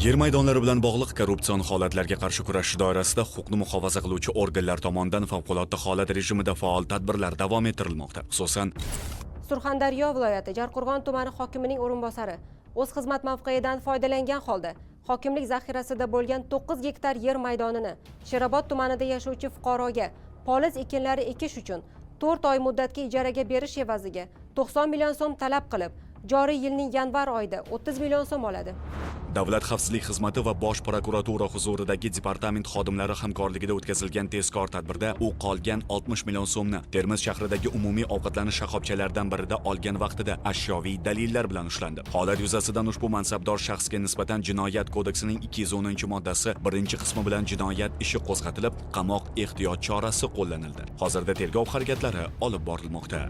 Yer maydonlari bilan bog'liq korrupsion holatlarga qarshi kurash doirasida huquqni muhofaza qiluvchi organlar tomonidan favqulodda holat rejimida faol tadbirlar davom ettirilmoqda. Xususan, Surxondaryo viloyati Jarqo'rg'on tumani hokimining o'rinbosari o'z xizmat mavqeyidan foydalangan holda hokimlik zaxirasida bo'lgan 9 gektar yer maydonini Sherobod tumanida yashovchi fuqaroga poliz ekinlari ekish uchun 4 oy muddatga ijaraga berish evaziga 90 million so'm talab qilib, joriy yilning yanvar oyida 30 million so'm oladi. Davlat xavfsizlik xizmati va Bosh prokuratura huzuridagi departament xodimlari hamkorligida o'tkazilgan tezkor tadbirda u qolgan 60 million so'mni Termiz shahridagi umumiy ovqatlanish shoxobchalaridan birida olgan vaqtida ashyoviy dalillar bilan ushlandi. Holat yuzasidan ushbu mansabdor shaxsga nisbatan Jinoyat kodeksining 210-moddasi 1-qismi bilan jinoyat ishi qo'zg'atilib, qamoq ehtiyot chorasi qo'llanildi. Hozirda tergov harakatlari olib borilmoqda.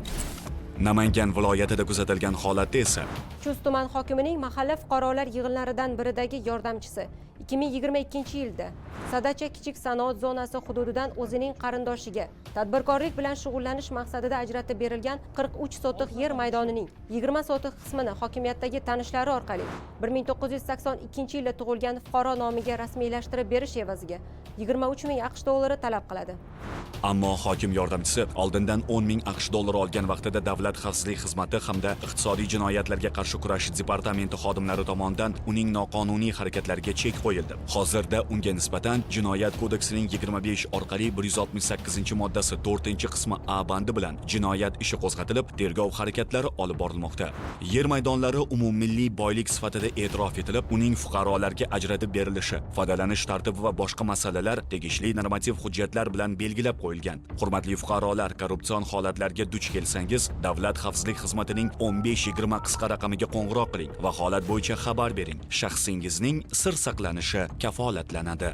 Namangan viloyatida kuzatilgan holatda esa Chust tuman hokimining mahalla fuqarolar yig'inlaridan biridagi yordamchisi 2022-yilda Sadacha kichik sanoat zonasi hududidan o'zining qarindoshiga tadbirkorlik bilan shug'ullanish maqsadida ajratib berilgan 43 sotiq yer maydonining 20 sotiq qismini hokimiyatdagi tanishlari orqali 1982-yilda tug'ilgan fuqaro nomiga rasmiylashtirib berish evaziga 23 ming AQSh dollari talab qiladi. Ammo hokim yordamchisi oldindan 10 ming AQSh dollari olgan vaqtida Davlat xavfsizlik xizmati hamda iqtisodiy jinoyatlarga qarshi kurash departamenti xodimlari tomonidan uning noqonuniy harakatlariga chek qo'yildi. Hozirda unga nisbatan Jinoyat kodeksining 25 orqali 168-moddasi 4-qismi A bandi bilan jinoyat ishi qo'zg'atilib, tergov harakatlari olib borilmoqda. Yer maydonlari umummilliy boylik sifatida e'tirof etilib, uning fuqarolarga ajratib berilishi, foydalanish tartibi va boshqa masalalar tegishli normativ hujjatlar bilan belgilab qo'yilgan. Hurmatli fuqarolar, korrupsion holatlarga duch kelsangiz, Davlat xavfsizlik xizmatining 1520 qisqa raqamiga qo'ng'iroq qiling va holat bo'yicha xabar bering. Shaxsingizning sir saqlanishi kafolatlanadi.